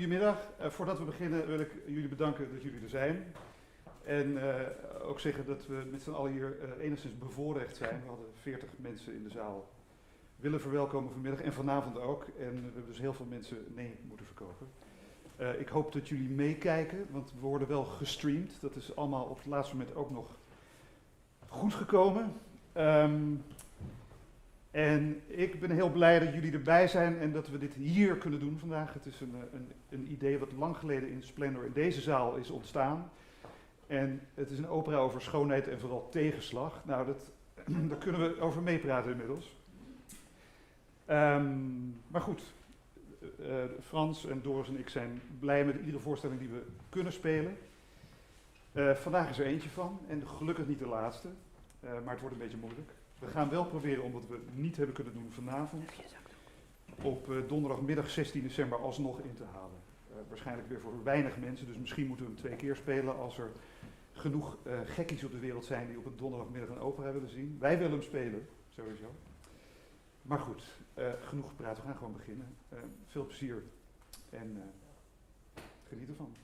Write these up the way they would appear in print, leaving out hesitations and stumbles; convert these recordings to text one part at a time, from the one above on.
Goedemiddag. Voordat we beginnen wil ik jullie bedanken dat jullie er zijn. En ook zeggen dat we met z'n allen hier enigszins bevoorrecht zijn. We hadden 40 mensen in de zaal willen verwelkomen vanmiddag en vanavond ook. En we hebben dus heel veel mensen nee moeten verkopen. Ik hoop dat jullie meekijken, want we worden wel gestreamd. Dat is allemaal op het laatste moment ook nog goed gekomen. En ik ben heel blij dat jullie erbij zijn en dat we dit hier kunnen doen vandaag. Het is een idee wat lang geleden in Splendor in deze zaal is ontstaan. En het is een opera over schoonheid en vooral tegenslag. Nou, daar kunnen we over meepraten inmiddels. Maar goed, Frans en Doris en ik zijn blij met iedere voorstelling die we kunnen spelen. Vandaag is er eentje van en gelukkig niet de laatste, maar het wordt een beetje moeilijk. We gaan wel proberen, omdat we het niet hebben kunnen doen vanavond, op donderdagmiddag 16 december alsnog in te halen. Waarschijnlijk weer voor weinig mensen, dus misschien moeten we hem 2 keer spelen als er genoeg gekkies op de wereld zijn die op een donderdagmiddag een opera willen zien. Wij willen hem spelen, sowieso. Maar goed, genoeg gepraat, we gaan gewoon beginnen. Veel plezier en geniet ervan.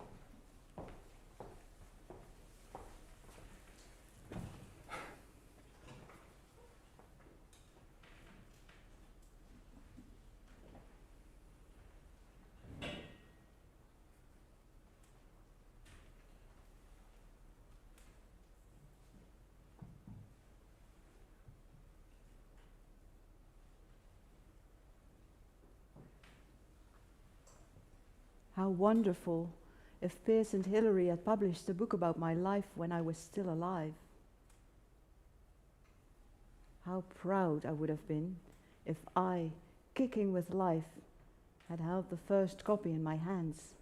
How wonderful if Pierce and Hillary had published a book about my life when I was still alive. How proud I would have been if I, kicking with life, had held the first copy in my hands.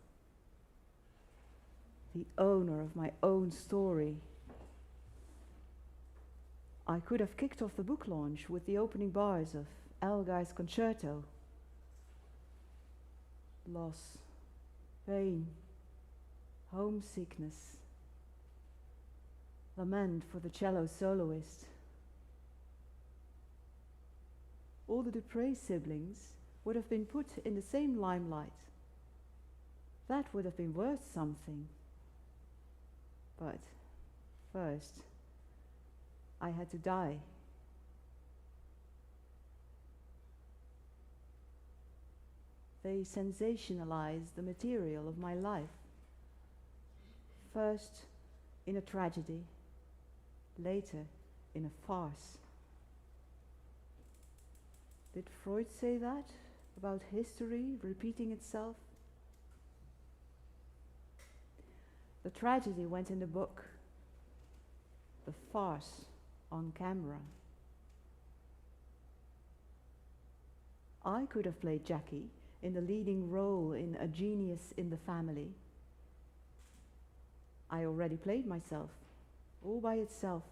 The owner of my own story. I could have kicked off the book launch with the opening bars of Elgar's concerto. Loss. Pain, homesickness, lament for the cello soloist. All the du Pré siblings would have been put in the same limelight. That would have been worth something. But first, I had to die. They sensationalize the material of my life. First in a tragedy, later in a farce. Did Freud say that about history repeating itself? The tragedy went in the book, the farce on camera. I could have played Jackie in the leading role in A Genius in the Family. I already played myself, all by itself.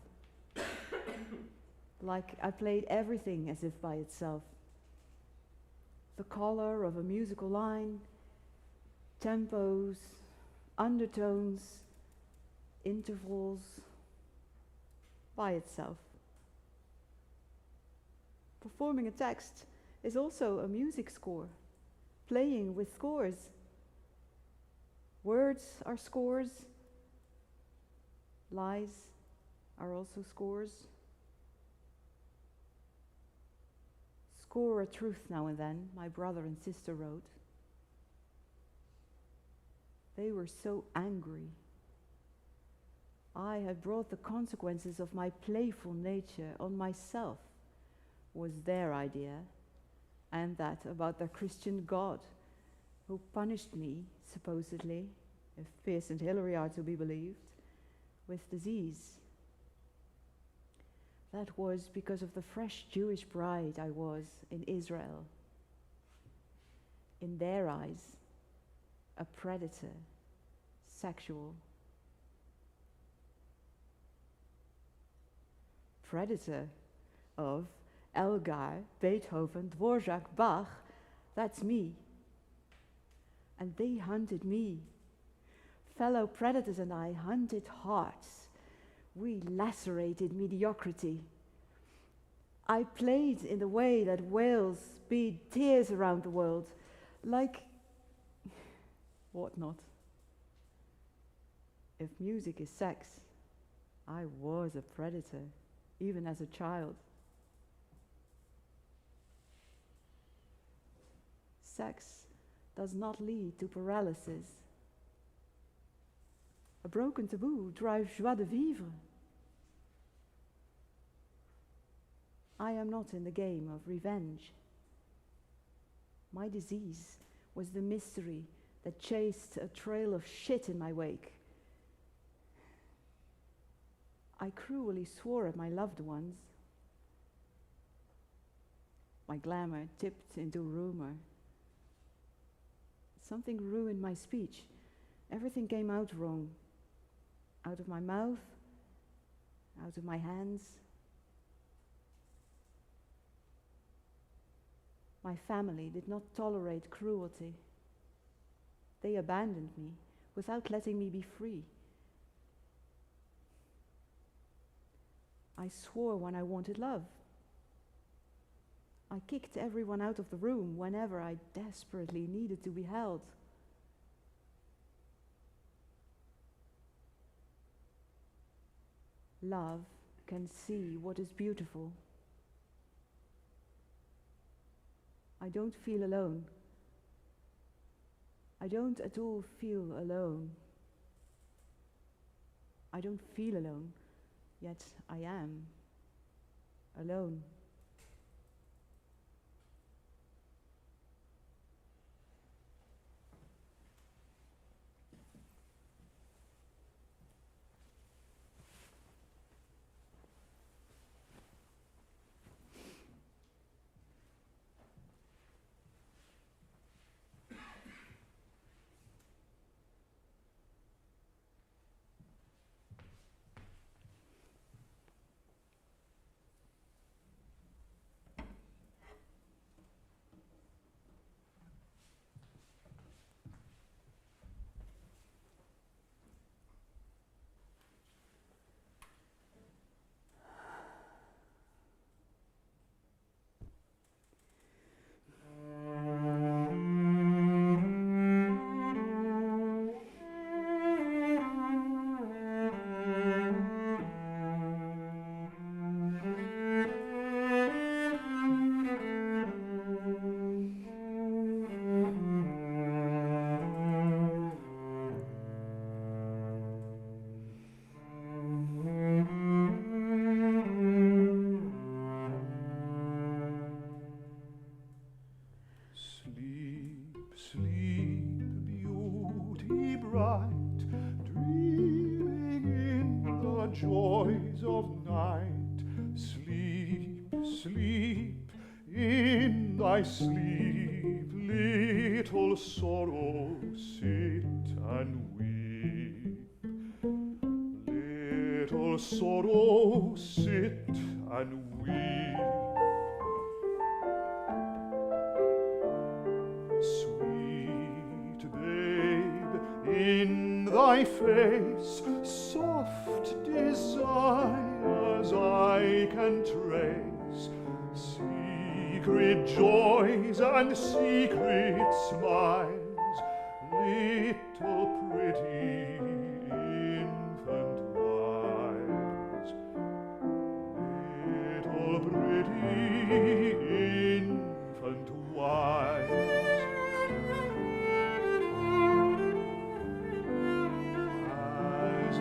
Like I played everything as if by itself. The color of a musical line, tempos, undertones, intervals, by itself. Performing a text is also a music score. Playing with scores. Words are scores. Lies are also scores. Score a truth now and then, my brother and sister wrote. They were so angry. I had brought the consequences of my playful nature on myself, was their idea. And that about their Christian God, who punished me, supposedly, if Pierce and Hillary are to be believed, with disease. That was because of the fresh Jewish bride I was in Israel. In their eyes, a predator, sexual. Predator of Elgar, Beethoven, Dvorak, Bach, that's me. And they hunted me. Fellow predators and I hunted hearts. We lacerated mediocrity. I played in the way that whales beat tears around the world, like what not. If music is sex, I was a predator, even as a child. Sex does not lead to paralysis. A broken taboo drives joie de vivre. I am not in the game of revenge. My disease was the mystery that chased a trail of shit in my wake. I cruelly swore at my loved ones. My glamour tipped into rumor. Something ruined my speech. Everything came out wrong. Out of my mouth, out of my hands. My family did not tolerate cruelty. They abandoned me without letting me be free. I swore when I wanted love. I kicked everyone out of the room whenever I desperately needed to be held. Love can see what is beautiful. I don't feel alone. I don't at all feel alone. I don't feel alone, yet I am alone. Joys of night, sleep, sleep, in thy sleep, little sorrow, sit and weep. Little sorrow, sit and weep. Sweet babe, in thy face, soft desires I can trace, secret joys and secret smiles, little pretty infant wise, little pretty infant wise.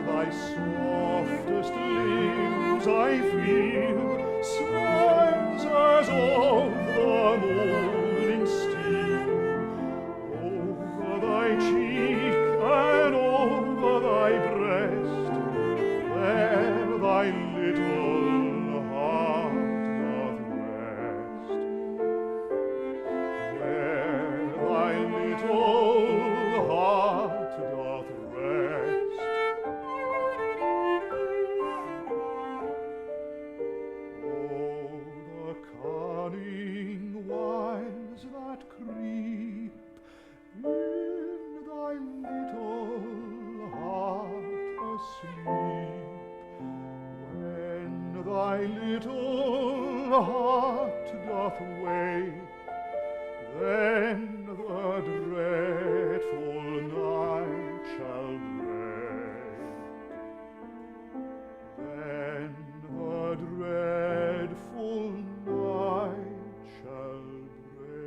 Thy softest limbs I feel, sighs as of the morning steam, over thy cheek and over thy breast, where thy little heart doth rest, where thy little heart doth rest. Creep in thy little heart asleep, when thy little heart doth wake, Then the dreadful night shall break. Then the dreadful night shall break.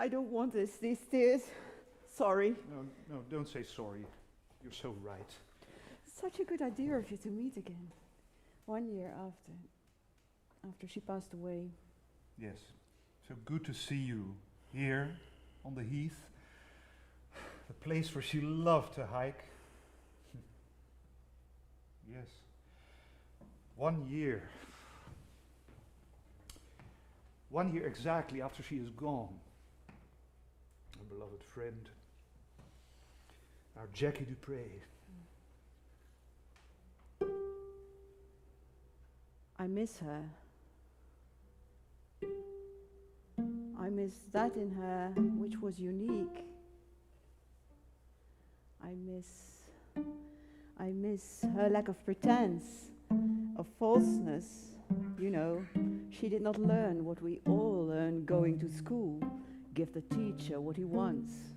I don't want this, these tears. Sorry. No, don't say sorry. You're so right. Such a good idea of you to meet again. 1 year after she passed away. Yes, so good to see you here on the heath, the place where she loved to hike. Yes, 1 year. 1 year exactly after she is gone. Our beloved friend, our Jacqueline du Pré. I miss her. I miss that in her which was unique. I miss her lack of pretense, of falseness. You know, she did not learn what we all learn going to school. Give the teacher what he wants,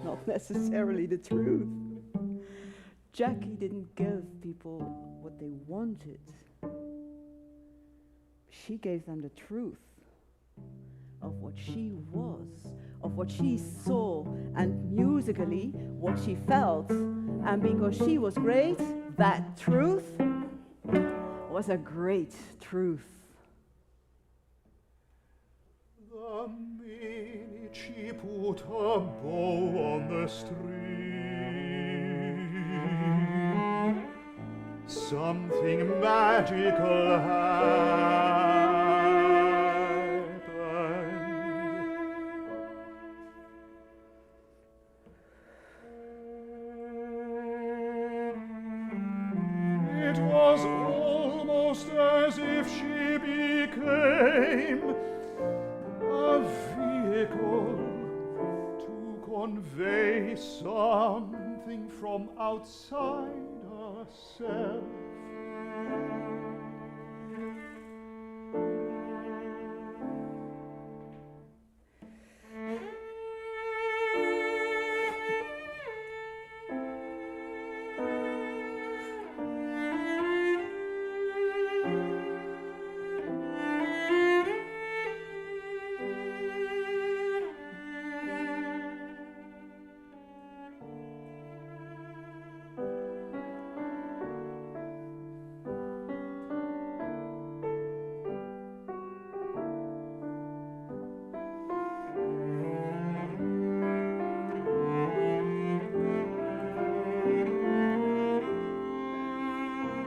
not necessarily the truth. Jackie didn't give people what they wanted. She gave them the truth of what she was, of what she saw, and musically what she felt. And because she was great, that truth was a great truth. The minute she put a bow on the string, something magical happened. It was almost as if she became a vehicle to convey something from outside herself.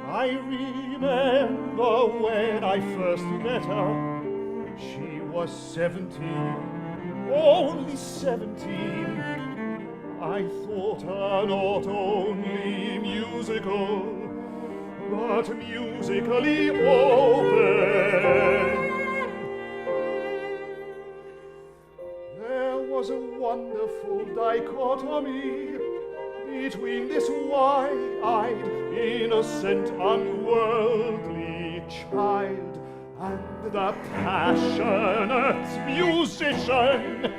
I remember when I first met her, she was 17, only 17. I thought her not only musical, but musically open. There was a wonderful dichotomy between this wide-eyed, innocent, unworldly child and the passionate musician.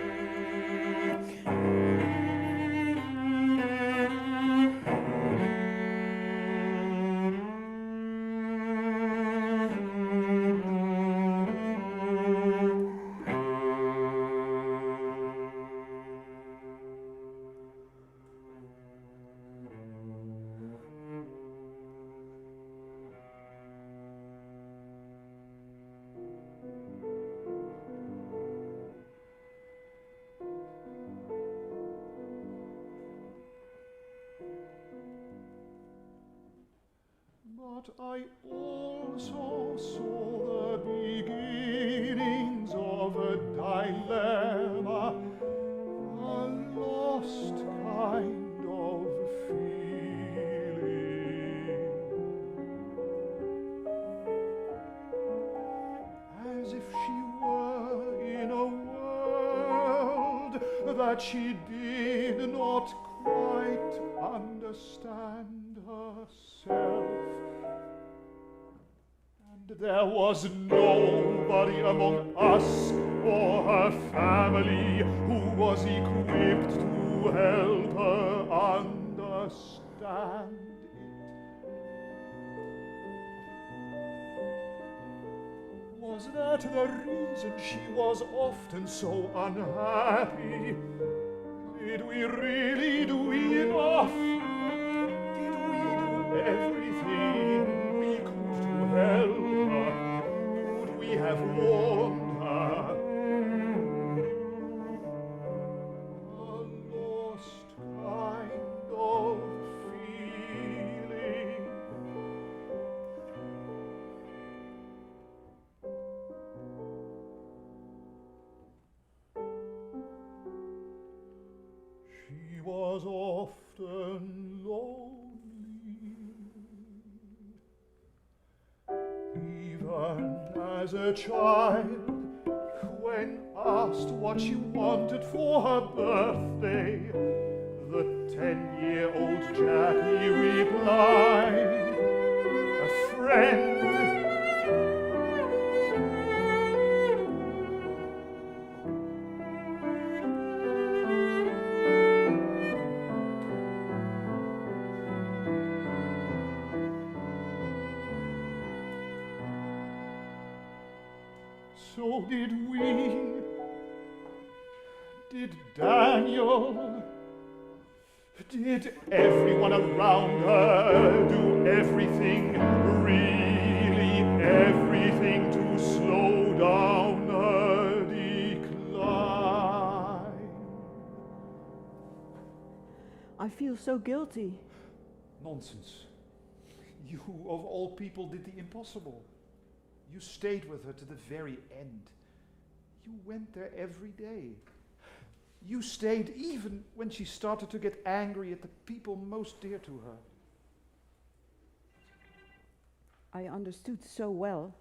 But I also saw the beginnings of a dilemma. that she did not quite understand herself. And there was nobody among us or her family who was equipped to help her understand it. Was that the reason she was often so unhappy? Did we really do enough? Did we do everything we could to help her? Could we have warned her? A lost kind of feeling. She was often lonely, even as a child, when asked what she wanted for her birthday. The 10-year-old Jackie replied, a friend. So did we, did Daniel, did everyone around her do everything, really everything to slow down her decline? I feel so guilty. Nonsense. You, of all people, did the impossible. You stayed with her to the very end. You went there every day. You stayed even when she started to get angry at the people most dear to her. I understood so well.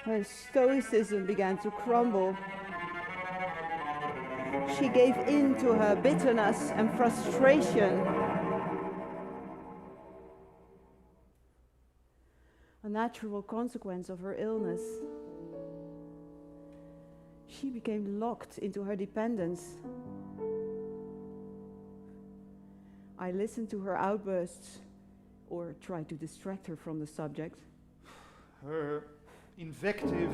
Her stoicism began to crumble. She gave in to her bitterness and frustration. A natural consequence of her illness. She became locked into her dependence. I listened to her outbursts, or tried to distract her from the subject. Her invective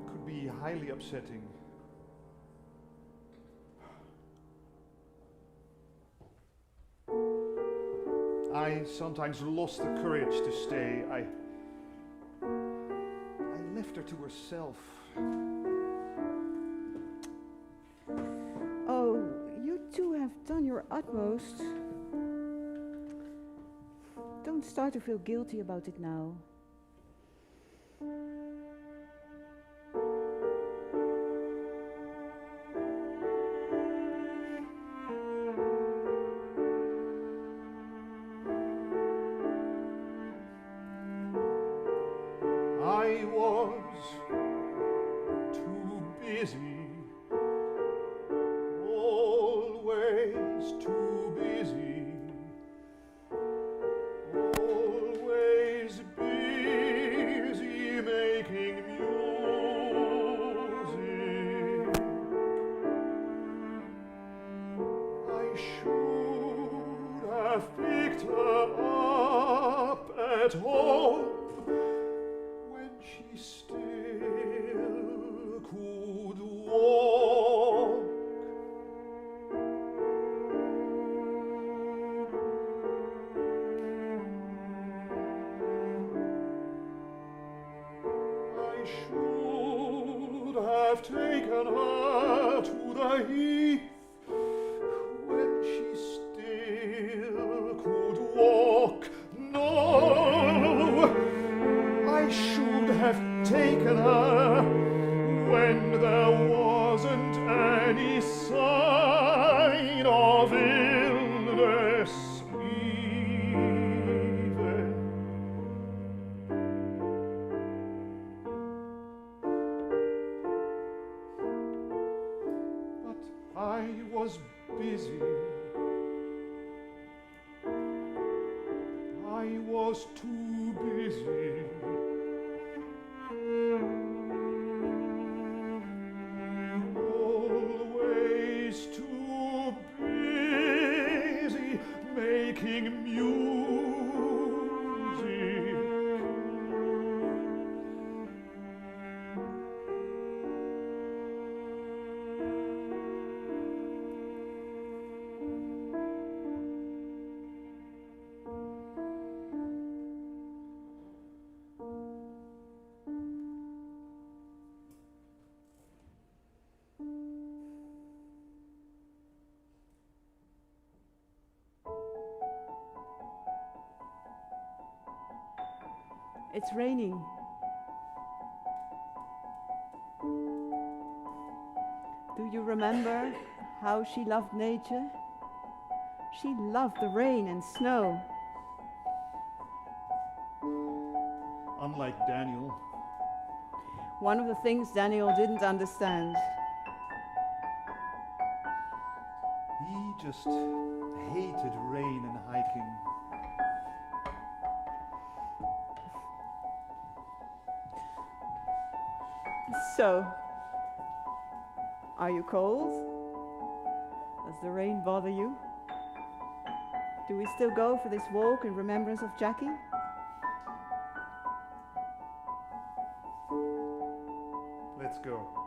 could be highly upsetting. I sometimes lost the courage to stay. I left her to herself. Oh, you two have done your utmost. Don't start to feel guilty about it now. I was too busy, always too busy, always busy making music. I should have picked her up at home. She still could walk. I should have taken her to the heath when she still could walk. No, I should have taken her when there wasn't any sign of illness even. was too busy. Always too busy making music. It's raining. Do you remember how she loved nature? She loved the rain and snow. Unlike Daniel, One of the things Daniel didn't understand. he just hated rain and hiking. So, are you cold? Does the rain bother you? Do we still go for this walk in remembrance of Jackie? Let's go.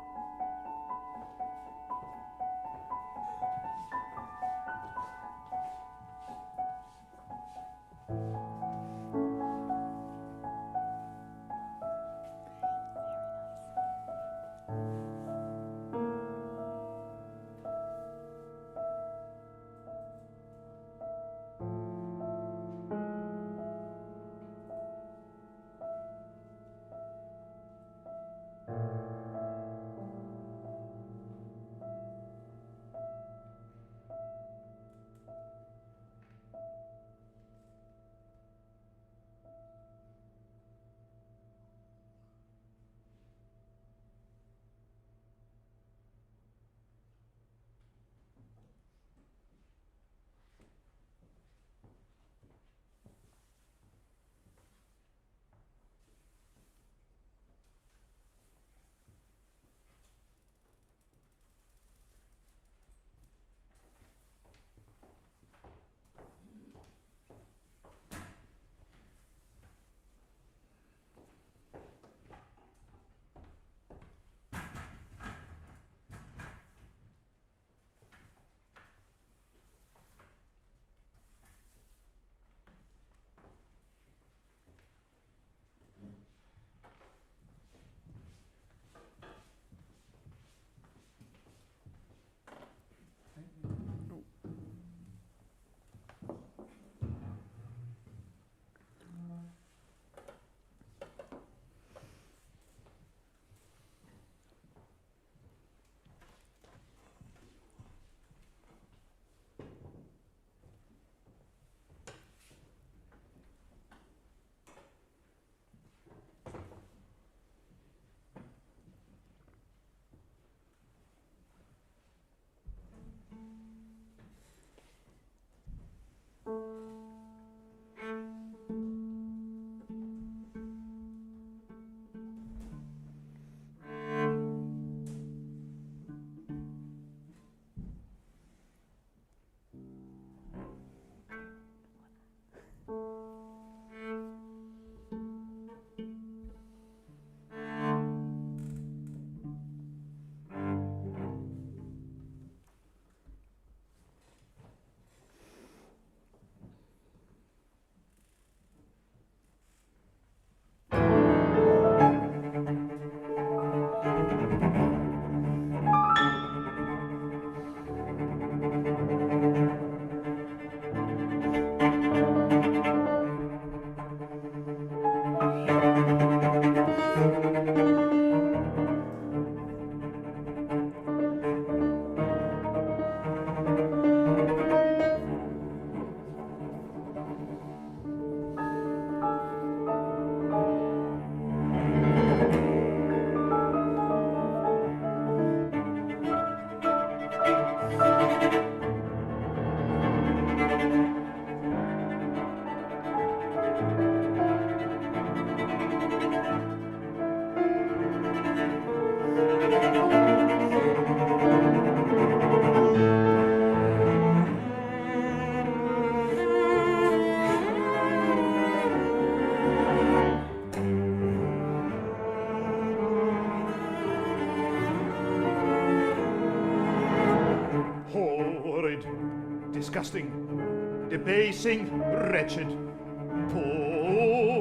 disgusting, debasing, wretched.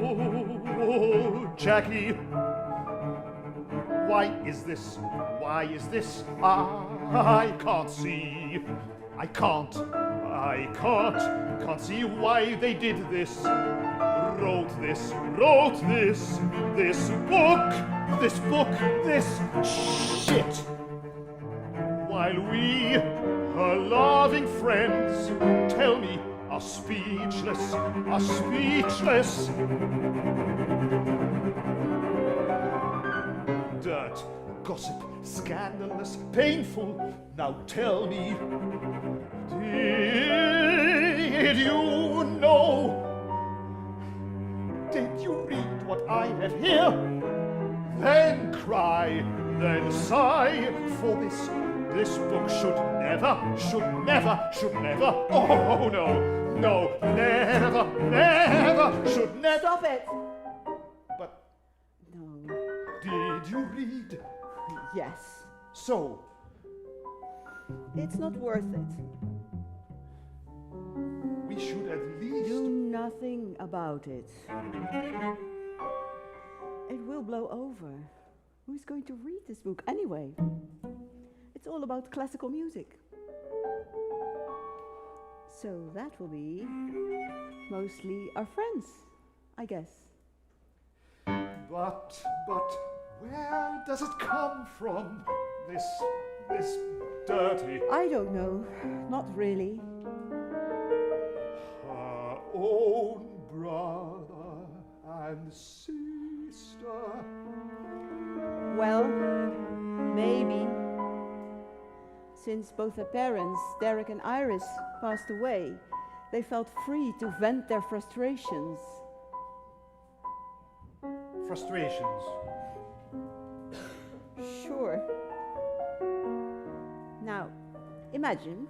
Poor Jackie. Why is this? Why is this? I can't see. I can't see why they did this. Wrote this book, this shit. While we, her loving friends, tell me, are speechless. Dirt, gossip, scandalous, painful. Now tell me, did you know? Did you read what I have here? Then cry, then sigh, for this book should never, oh no, never, should never. Stop it! But No. did you read? Yes. So, It's not worth it. we should at least... Do nothing about it. It will blow over. Who's going to read this book anyway? It's all about classical music. So that will be mostly our friends, I guess. But where does it come from? This dirty... I don't know. Not really. Her own brother and sister. Well, maybe. Since both her parents, Derek and Iris, passed away, they felt free to vent their frustrations. Frustrations. Sure. Now, imagine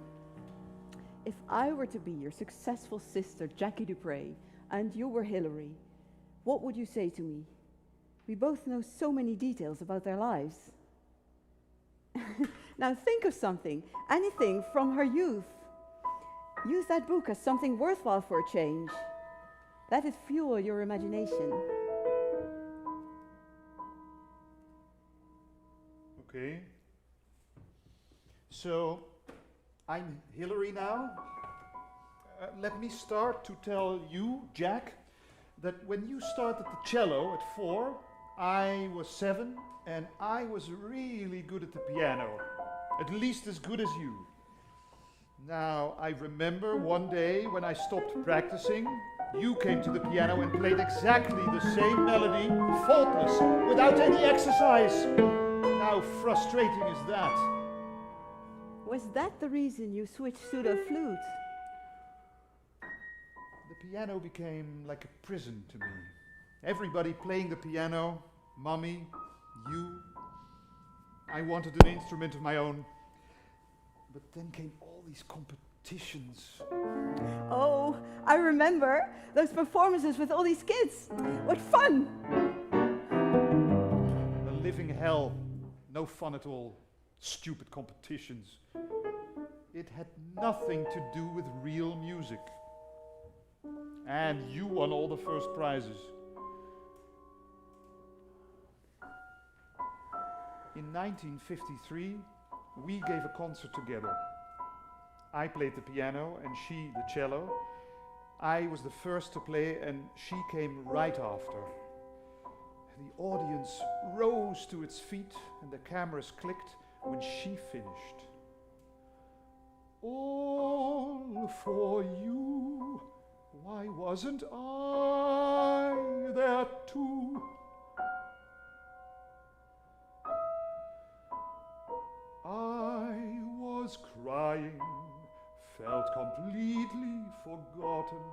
if I were to be your successful sister, Jacqueline du Pré, and you were Hillary. What would you say to me? We both know so many details about their lives. Now think of something, anything from her youth. Use that book as something worthwhile for a change. Let it fuel your imagination. Okay. So, I'm Hillary now. Let me start to tell you, Jack, that when you started the cello at 4, I was 7, and I was really good at the piano. At least as good as you. Now, I remember one day when I stopped practicing, you came to the piano and played exactly the same melody, faultless, without any exercise. How frustrating is that? Was that the reason you switched to the flute? The piano became like a prison to me. Everybody playing the piano, Mummy, you. I wanted an instrument of my own. But then came all these competitions. Oh, I remember those performances with all these kids. What fun! A living hell. No fun at all. Stupid competitions. It had nothing to do with real music. And you won all the first prizes. In 1953, we gave a concert together. I played the piano and she the cello. I was the first to play and she came right after. The audience rose to its feet and the cameras clicked when she finished. All for you, why wasn't I there too? I was crying, felt completely forgotten.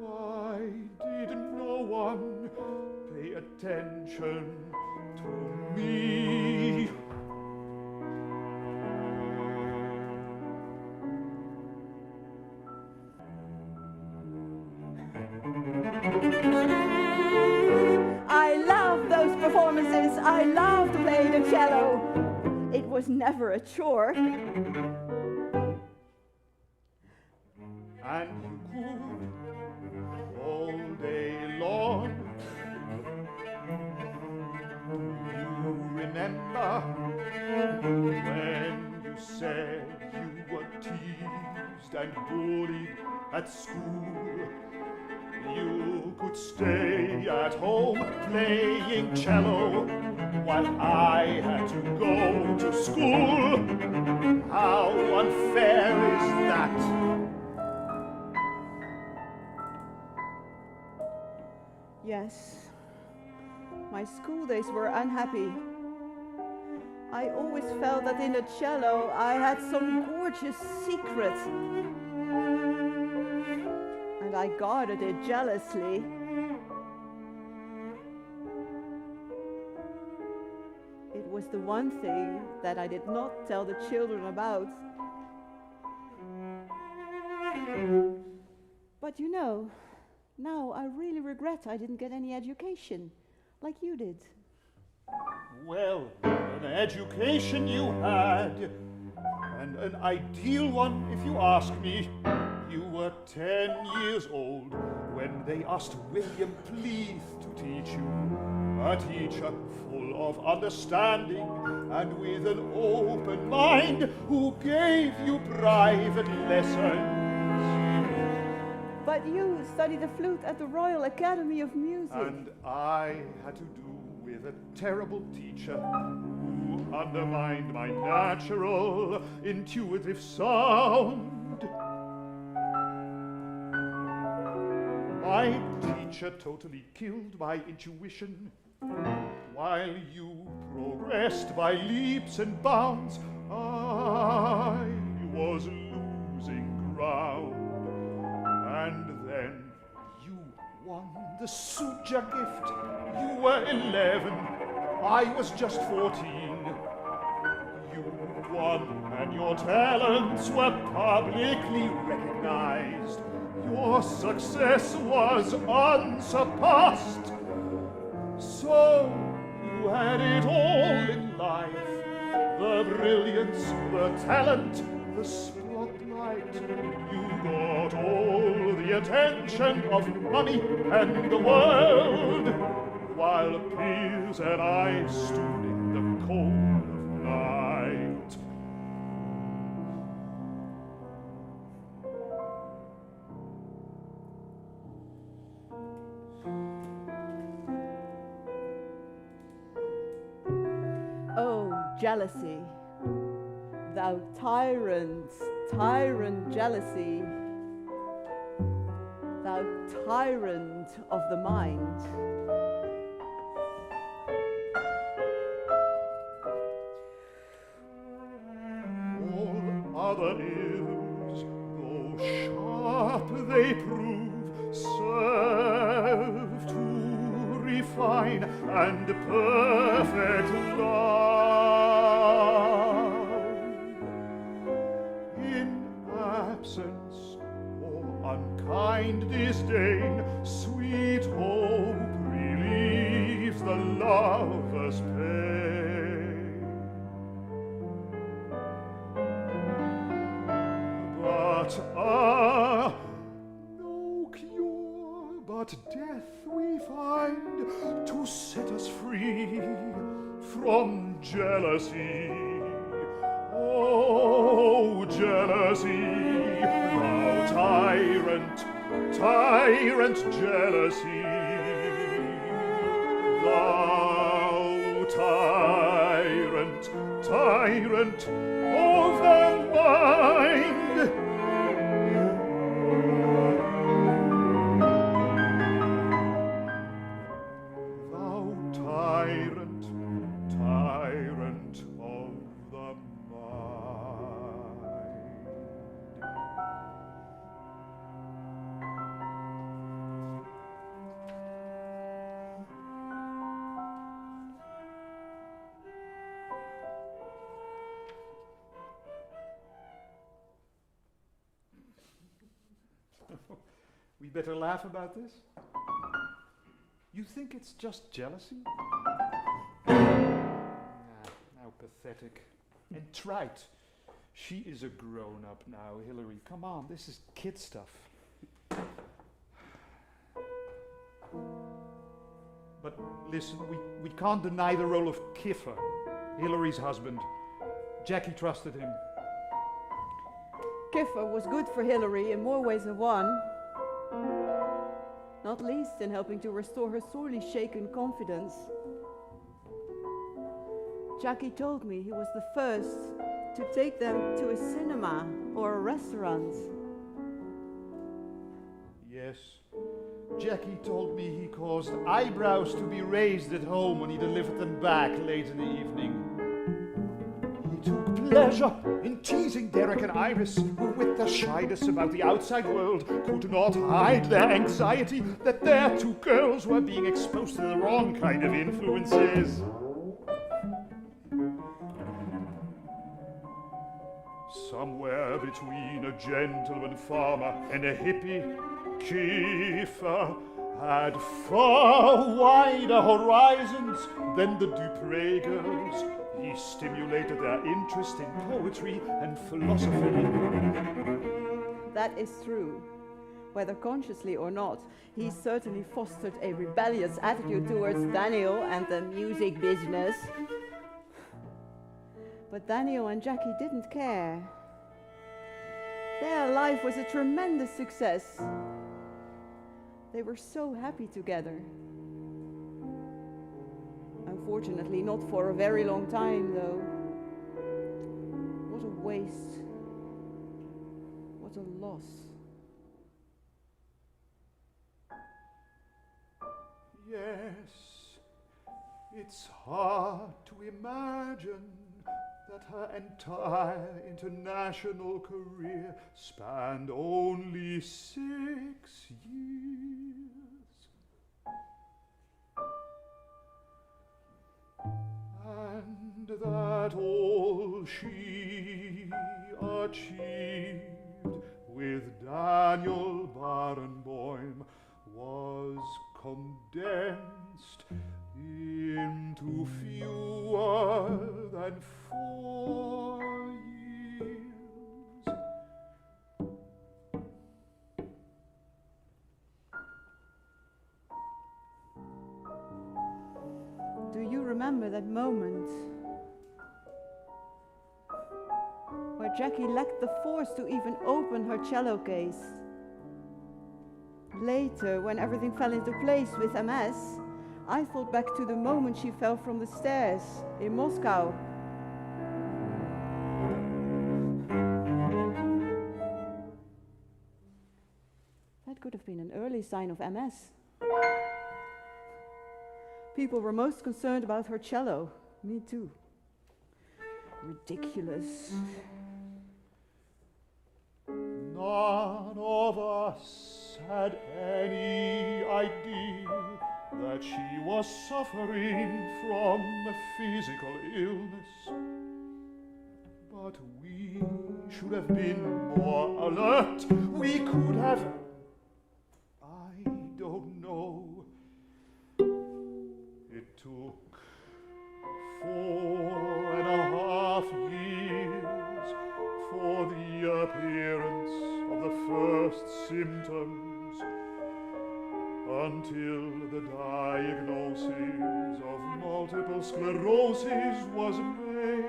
Why did no one pay attention to me? I love those performances. cello, it was never a chore. And you could all day long. You remember when you said you were teased and bullied at school? You could stay at home playing cello while I had to go to school. How unfair is that? Yes, my school days were unhappy. I always felt that in the cello I had some gorgeous secret. And I guarded it jealously. It was the one thing that I did not tell the children about. But you know, now I really regret I didn't get any education, like you did. Well, an education you had, and an ideal one if you ask me. You were 10 years old when they asked William Pleath to teach you. A teacher full of understanding and with an open mind who gave you private lessons. But you studied the flute at the Royal Academy of Music. And I had to do with a terrible teacher who undermined my natural, intuitive sound. My teacher totally killed my intuition, while you progressed by leaps and bounds. I was losing ground. And then you won the Suja gift. You were 11, I was just 14. You won, and your talents were publicly recognized. Your success was unsurpassed. So you had it all in life. The brilliance, the talent, the spotlight. You got all the attention of money and the world, while peers and I stood in the cold of night. Oh, jealousy, thou tyrant, tyrant jealousy, thou tyrant of the mind. All other ills, though sharp they prove, serve to refine and perfect love. In absence or unkind disdain, sweet hope relieves the lover's pain. But no cure but death we find to set us free from jealousy. Oh, jealousy, thou tyrant, tyrant jealousy, thou tyrant, tyrant of the mind. Thou tyrant, tyrant of the mind. We better laugh about this? You think it's just jealousy? pathetic and trite. She is a grown-up now, Hillary. Come on, this is kid stuff. But listen, we can't deny the role of Kiffer, Hillary's husband. Jackie trusted him. Kiffer was good for Hillary in more ways than one, not least in helping to restore her sorely shaken confidence. Jackie told me he was the first to take them to a cinema or a restaurant. Yes, Jackie told me he caused eyebrows to be raised at home when he delivered them back late in the evening. He took pleasure in teasing Derek and Iris, who with their shyness about the outside world could not hide their anxiety that their two girls were being exposed to the wrong kind of influences. Somewhere between a gentleman farmer and a hippie, Kiefer had far wider horizons than the du Pré girls. He stimulated their interest in poetry and philosophy. That is true. Whether consciously or not, he certainly fostered a rebellious attitude towards Daniel and the music business. But Daniel and Jackie didn't care. Their life was a tremendous success. They were so happy together. Unfortunately, not for a very long time, though. What a waste. What a loss. Yes, it's hard to imagine that her entire international career spanned only 6 years. And that all she achieved with Daniel Barenboim was condensed into fewer than 4 years. Do you remember that moment where Jackie lacked the force to even open her cello case? Later, when everything fell into place with MS, I thought back to the moment she fell from the stairs in Moscow. That could have been an early sign of MS. People were most concerned about her cello. Me too. Ridiculous. None of us had any idea that she was suffering from a physical illness. But we should have been more alert. We could have... I don't know. It took 4.5 years for the appearance of the first symptoms, until the diagnosis of multiple sclerosis was made.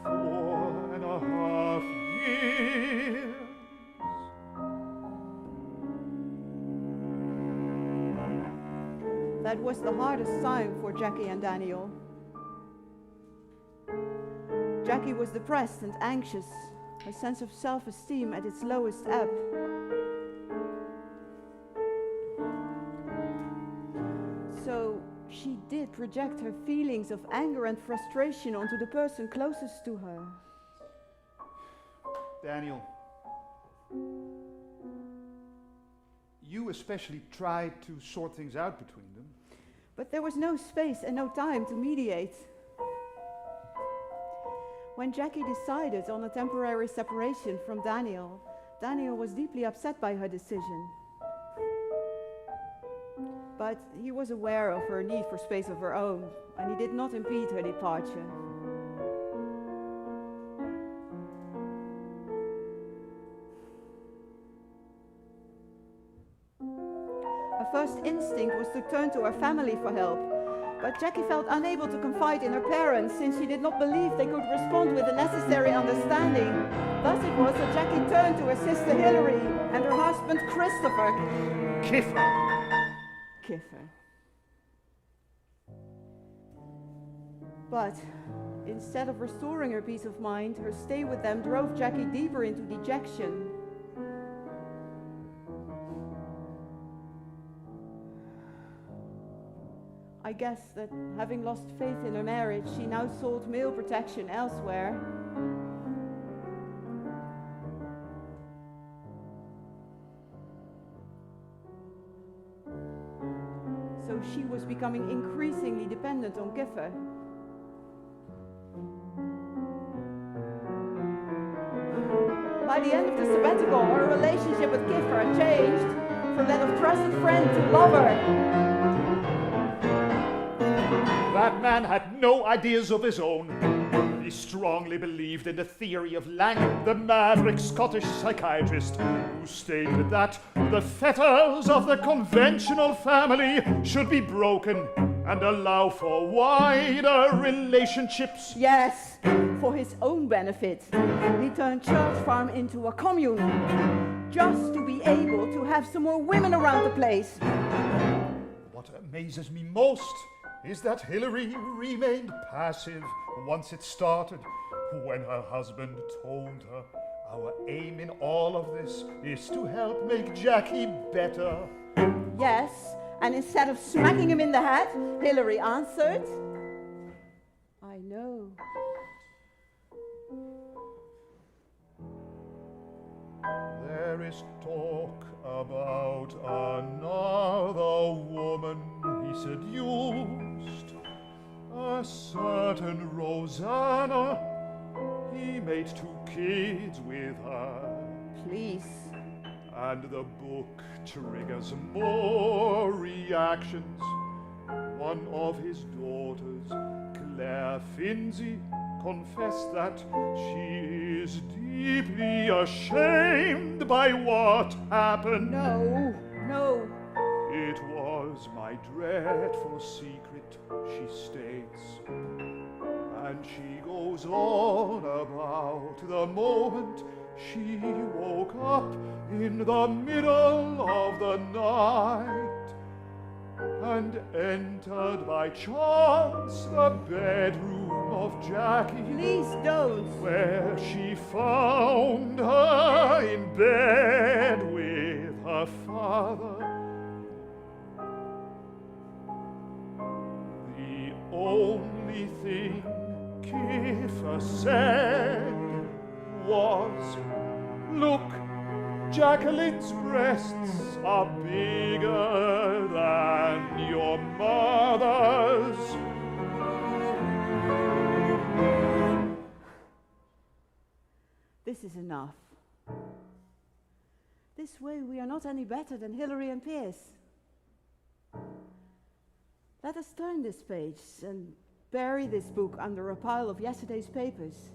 4.5 years. That was the hardest time for Jackie and Daniel. Jackie was depressed and anxious, her sense of self-esteem at its lowest ebb. So she did project her feelings of anger and frustration onto the person closest to her. Daniel, you especially tried to sort things out between them. But there was no space and no time to mediate. When Jackie decided on a temporary separation from Daniel was deeply upset by her decision. But he was aware of her need for space of her own, and he did not impede her departure. Her first instinct was to turn to her family for help, but Jackie felt unable to confide in her parents since she did not believe they could respond with the necessary understanding. Thus it was that Jackie turned to her sister Hilary and her husband Christopher. Kiffer. But instead of restoring her peace of mind, her stay with them drove Jackie deeper into dejection. I guess that having lost faith in her marriage, she now sought male protection elsewhere. So she was becoming increasingly dependent on Kiffer. By the end of the sabbatical, her relationship with Kiffer had changed from that of trusted friend to lover. That man had no ideas of his own. He strongly believed in the theory of Lang, the maverick Scottish psychiatrist, who stated that the fetters of the conventional family should be broken and allow for wider relationships. Yes, for his own benefit. He turned Church Farm into a commune, just to be able to have some more women around the place. What amazes me most is that Hilary remained passive once it started. When her husband told her, "Our aim in all of this is to help make Jackie better." Yes, and instead of smacking him in the head, Hilary answered, "I know." There is talk about another woman he seduced, a certain Rosanna. He made 2 kids with her. Please. And the book triggers more reactions. One of his daughters, Claire Finzi, confessed that she is deeply ashamed by what happened. No. It was my dreadful secret, she states. And she goes on about the moment she woke up in the middle of the night and entered by chance the bedroom of Jackie. Please don't. Where she found her in bed with her father. The only thing Kiffer said was, "Look, Jacqueline's breasts are bigger than your mother's." This is enough. This way we are not any better than Hilary and Pierce. Let us turn this page and bury this book under a pile of yesterday's papers.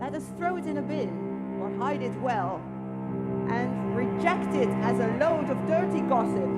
Let us throw it in a bin or hide it well and reject it as a load of dirty gossip.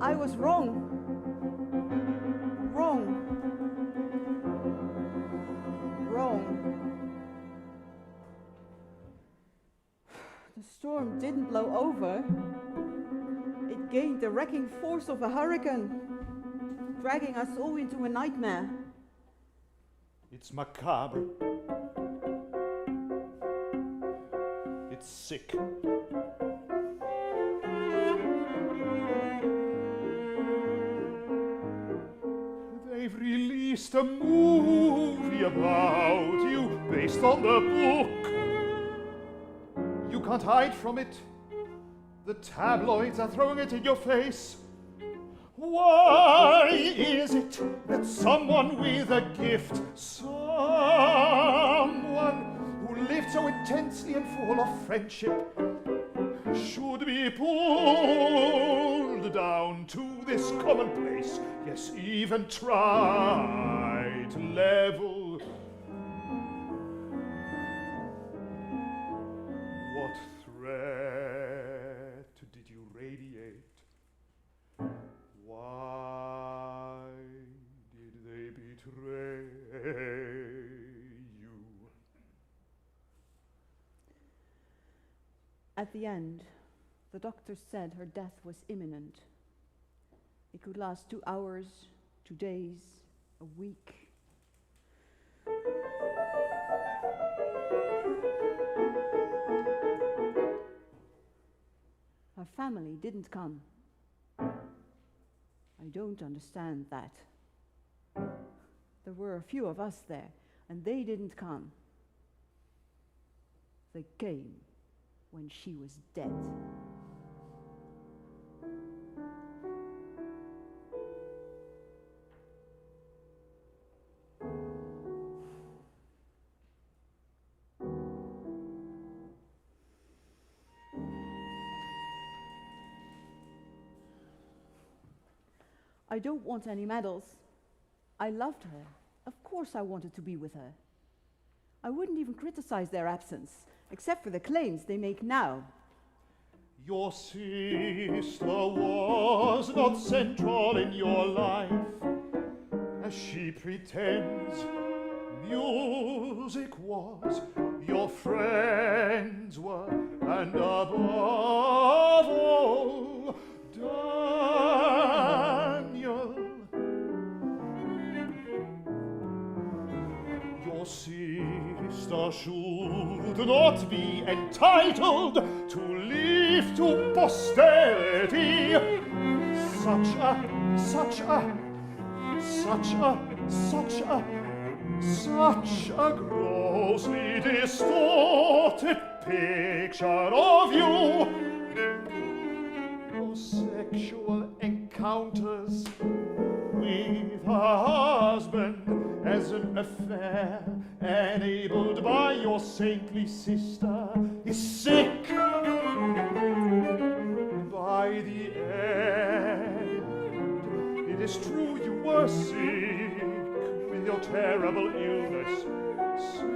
I was wrong. Wrong. The storm didn't blow over. It gained the wrecking force of a hurricane, dragging us all into a nightmare. It's macabre. It's sick. They've released a movie about you based on the book. You can't hide from it. The tabloids are throwing it in your face. Why is it that someone with a gift, someone who lived so intensely and full of friendship, should be pulled down to this commonplace, yes, even tried level? What threat did you radiate? Why did they betray you? At the end, the doctor said her death was imminent. It could last 2 hours, 2 days, a week. Her family didn't come. I don't understand that. There were a few of us there, and they didn't come. They came when she was dead. I don't want any medals. I loved her. Of course I wanted to be with her. I wouldn't even criticize their absence, except for the claims they make now. Your sister was not central in your life, as she pretends. Music was, your friends were, and above all, Daniel. Your sister should not be entitled to live to posterity. Such a grossly distorted picture of you. Your sexual encounters with her husband as an affair enabled by your saintly sister is sick. By the end, it is true you were sick with your terrible illness, sick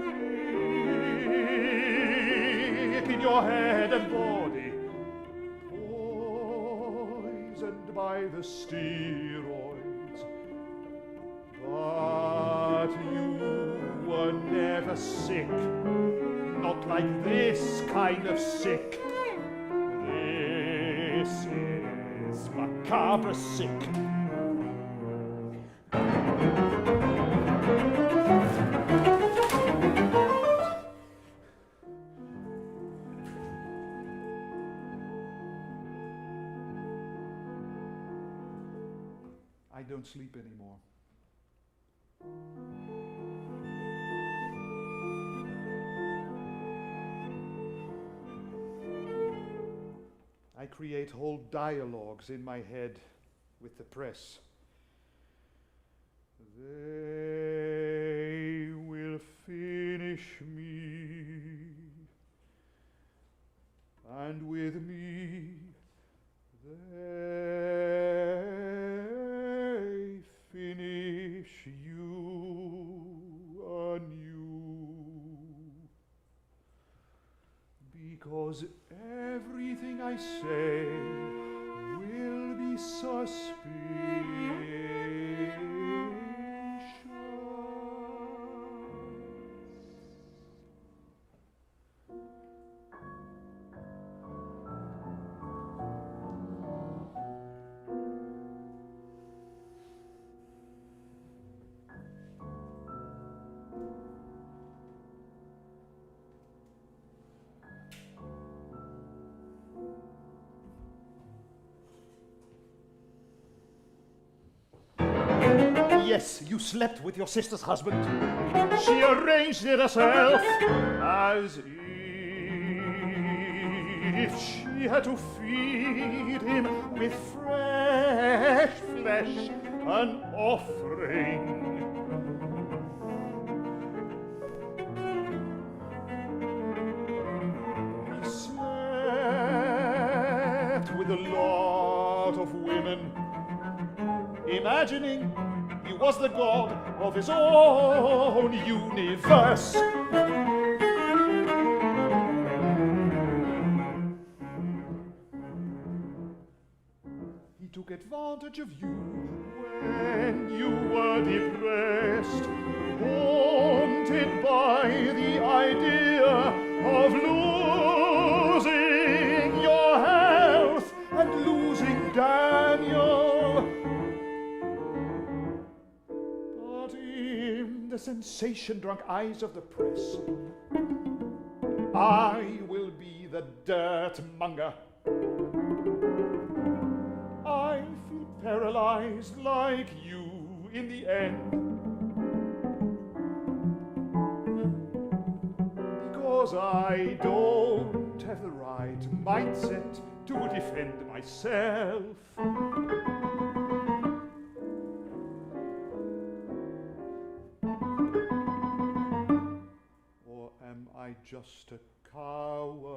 in your head and body, poisoned by the steroids. But you were never sick, not like this kind of sick. This is macabre sick. I don't sleep anymore. I create whole dialogues in my head with the press. They will finish me, and with me they finish you anew. Because everything I say will be Yes, you slept with your sister's husband. She arranged it herself, as if she had to feed him with fresh flesh, an offering. He slept with a lot of women, imagining he was the god of his own universe. He took advantage of you when you were depressed, haunted by the idea of losing your health and losing Daniel. The sensation-drunk eyes of the press, I will be the dirt monger. I feel paralyzed like you in the end, because I don't have the right mindset to defend myself. I just a coward?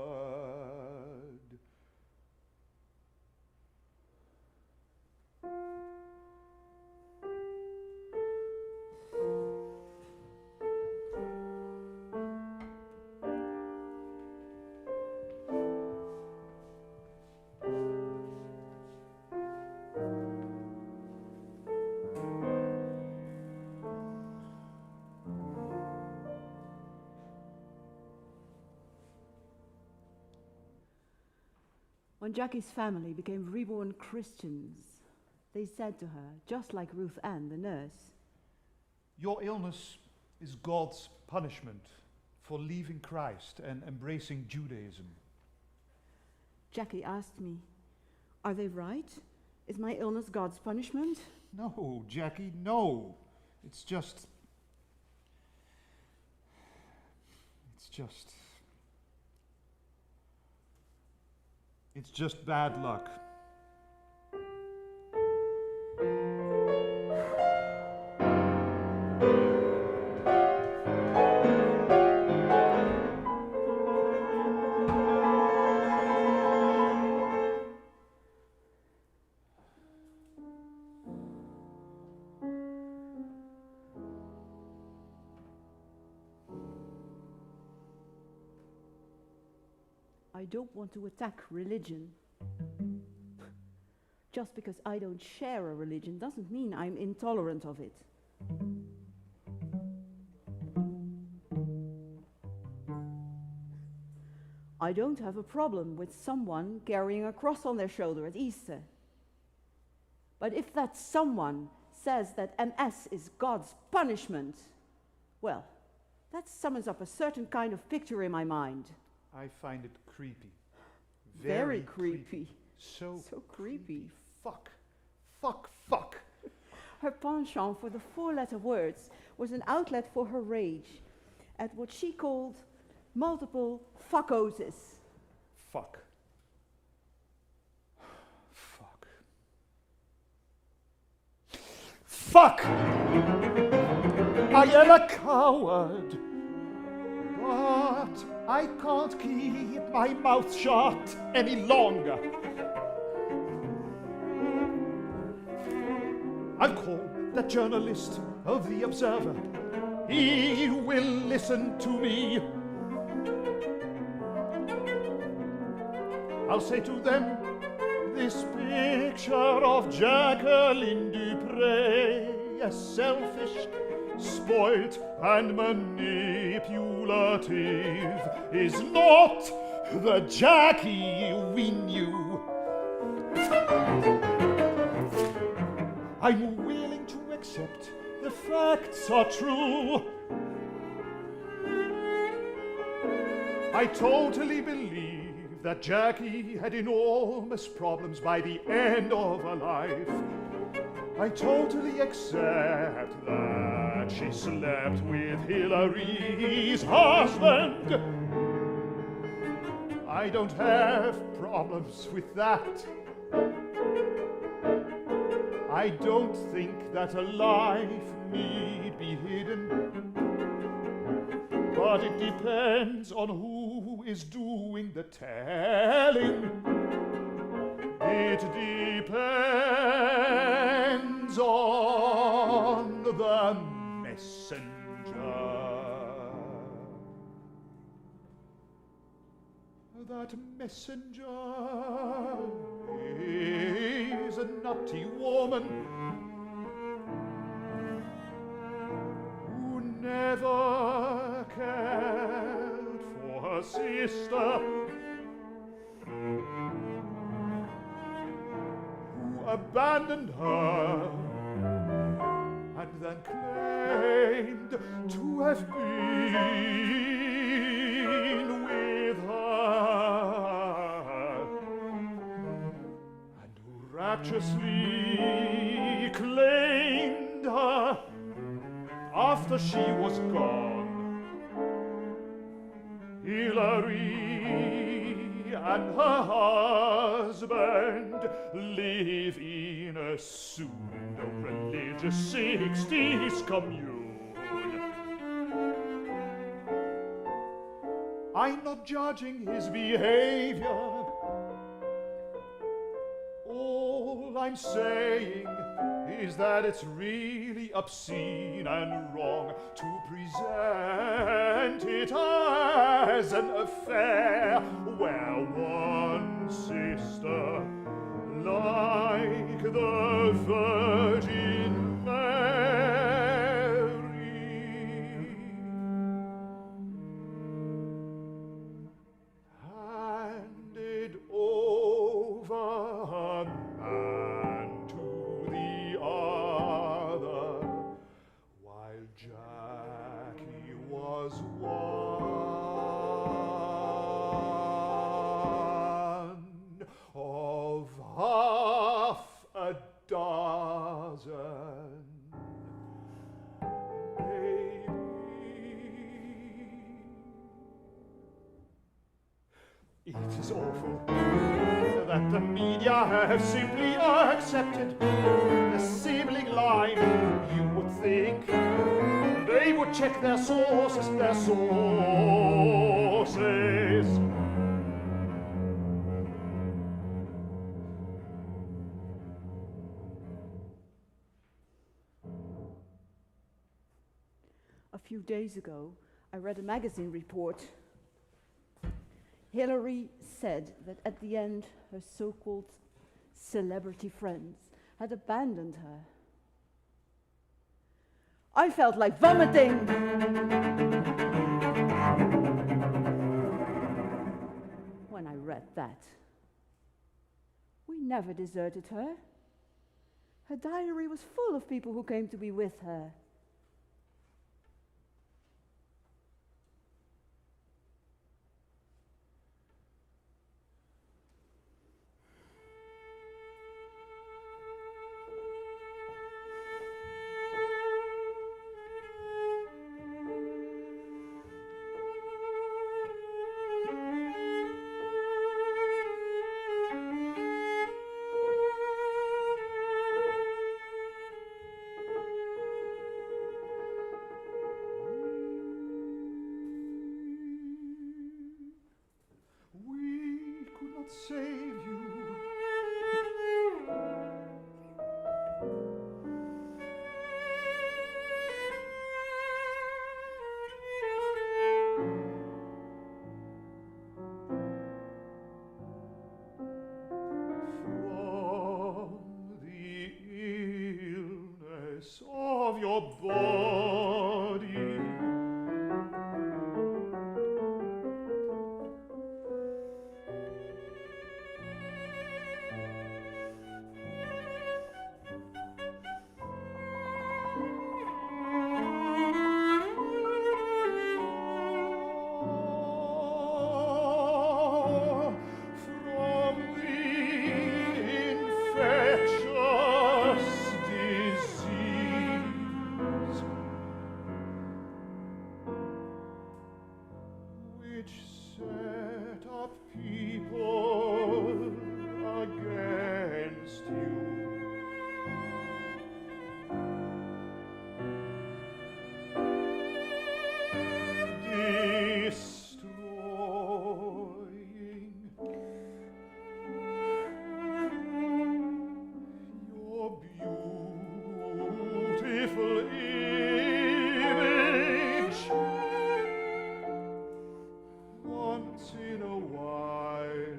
When Jackie's family became reborn Christians, they said to her, just like Ruth Ann, the nurse, "Your illness is God's punishment for leaving Christ and embracing Judaism." Jackie asked me, "Are they right? Is my illness God's punishment?" No, Jackie, no. It's just bad luck. I don't want to attack religion. Just because I don't share a religion doesn't mean I'm intolerant of it. I don't have a problem with someone carrying a cross on their shoulder at Easter. But if that someone says that MS is God's punishment, well, that summons up a certain kind of picture in my mind. I find it creepy. Very creepy. So creepy. Fuck. Fuck. Fuck. Her penchant for the four-letter words was an outlet for her rage at what she called multiple fuckoses. Fuck. Fuck. Fuck! I am a coward, but I can't keep my mouth shut any longer. I'll call the journalist of The Observer. He will listen to me. I'll say to them, This picture of Jacqueline du Pré, a selfish, spoilt and manipulative, is not the Jackie we knew. I'm willing to accept the facts are true. I totally believe that Jackie had enormous problems by the end of her life. I totally accept that she slept with Hillary's husband. I don't have problems with that. I don't think that a life need be hidden, but it depends on who is doing the telling. It depends on the messenger. That messenger is a nutty woman who never cared for her sister, who abandoned her and then claimed to have been with her, and who rapturously claimed her after she was gone. Hillary and her husband live in a pseudo-religious 60s commune. I'm not judging his behavior. All I'm saying is that it's really obscene and wrong to present it as an affair where one sister, like the Virgin Mary, handed over her man to the other, while Jackie was one of half a dozen. It is awful that the media have simply accepted the sibling line. You would think they would check their sources, A few days ago, I read a magazine report. Hillary said that at the end, her so-called celebrity friends had abandoned her. I felt like vomiting. When I read that. We never deserted her. Her diary was full of people who came to be with her. your body. From the infectious disease which set up people against you. Destroying your beautiful image. Once in a while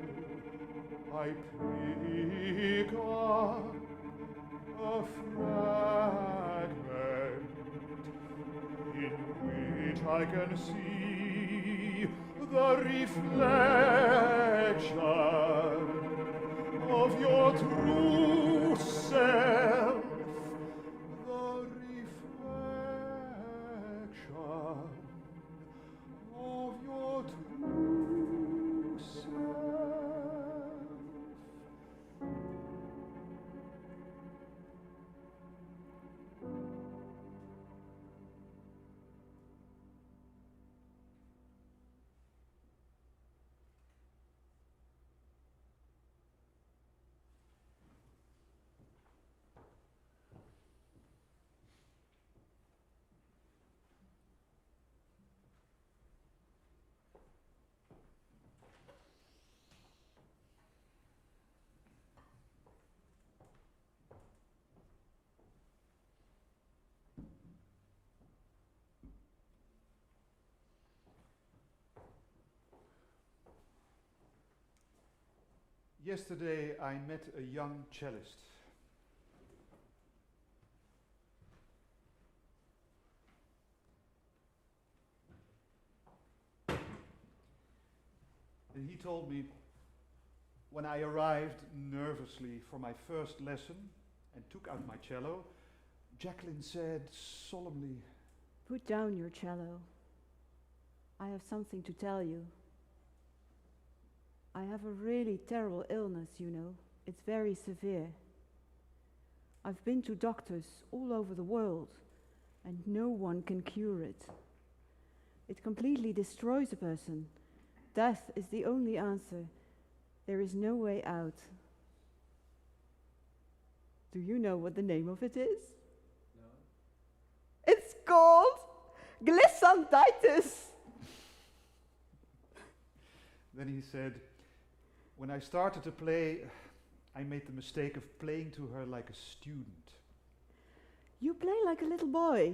I pick up a fragment in which I can see the reflection of your true self, the reflection of your true self. Yesterday I met a young cellist. And he told me, when I arrived nervously for my first lesson and took out my cello, Jacqueline said solemnly, Put down your cello. I have something to tell you. I have a really terrible illness, you know. It's very severe. I've been to doctors all over the world, and no one can cure it. It completely destroys a person. Death is the only answer. There is no way out. Do you know what the name of it is? No. It's called glissanditis. Then he said, when I started to play, I made the mistake of playing to her like a student. You play like a little boy.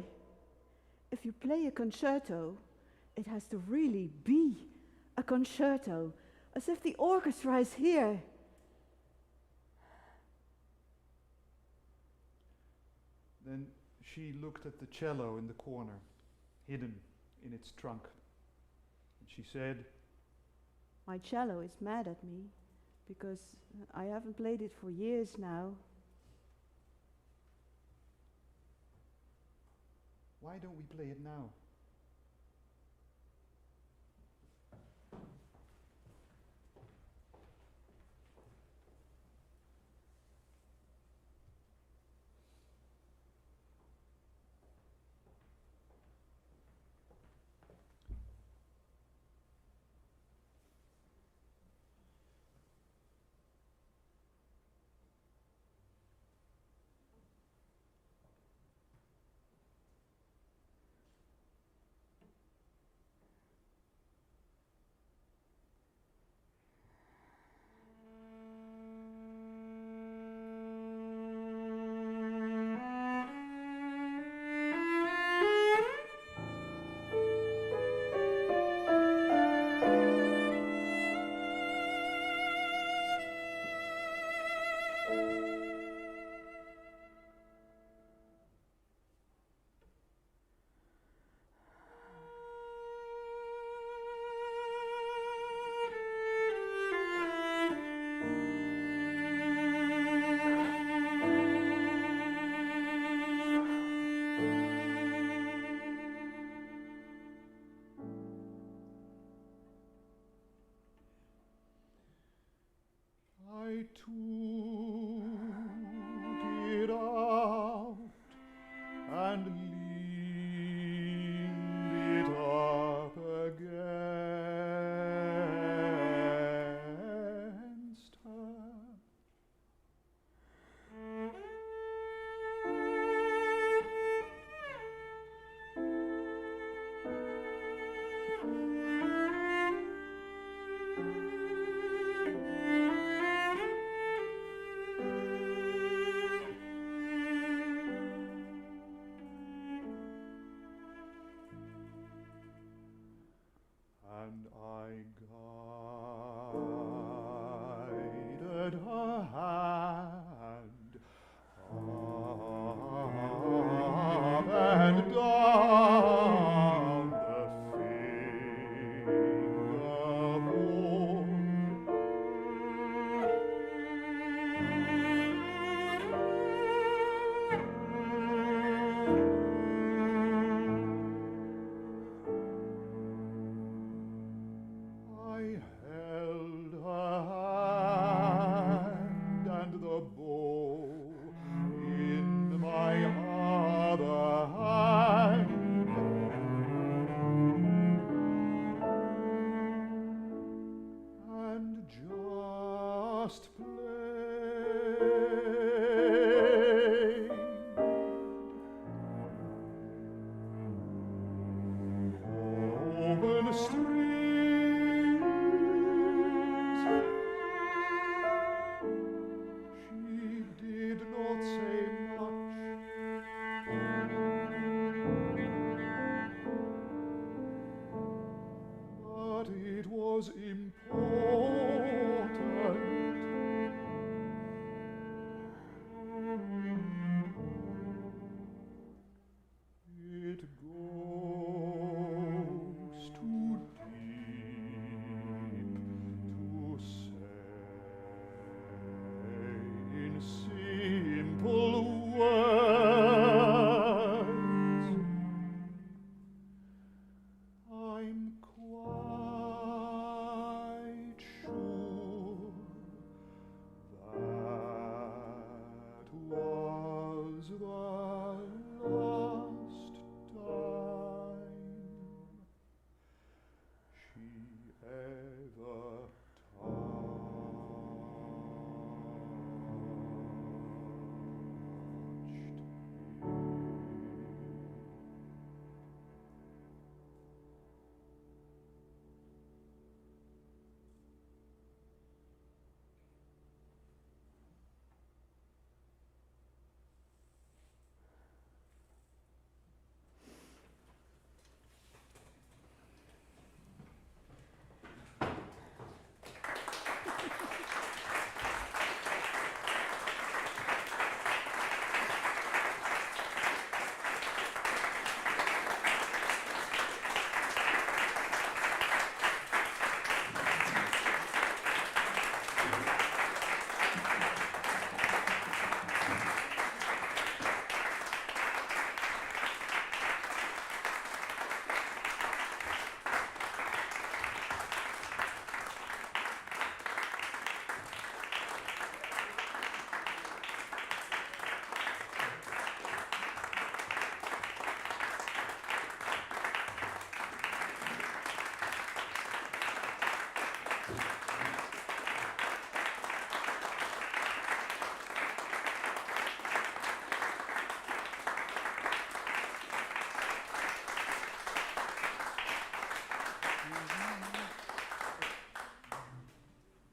If you play a concerto, it has to really be a concerto, as if the orchestra is here. Then she looked at the cello in the corner, hidden in its trunk. And she said, My cello is mad at me because I haven't played it for years now. why don't we play it now?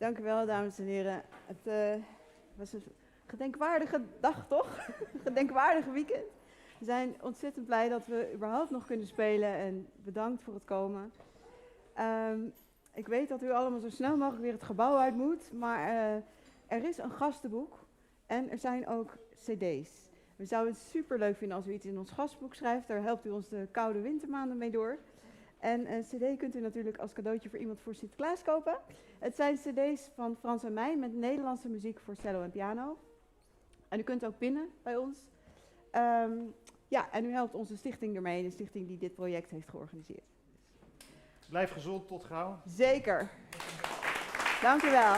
Dank u wel, dames en heren. Het was een gedenkwaardige dag, toch? Een gedenkwaardige weekend. We zijn ontzettend blij dat we überhaupt nog kunnen spelen en bedankt voor het komen. Ik weet dat u allemaal zo snel mogelijk weer het gebouw uit moet, maar er is een gastenboek en er zijn ook cd's. We zouden het super leuk vinden als u iets in ons gastenboek schrijft, daar helpt u ons de koude wintermaanden mee door. En een cd kunt u natuurlijk als cadeautje voor iemand voor Sinterklaas kopen. Het zijn cd's van Frans en mij met Nederlandse muziek voor cello en piano. En u kunt ook pinnen bij ons. Ja, en u helpt onze stichting ermee, de stichting die dit project heeft georganiseerd. Blijf gezond, tot gauw. Zeker. Dank u wel.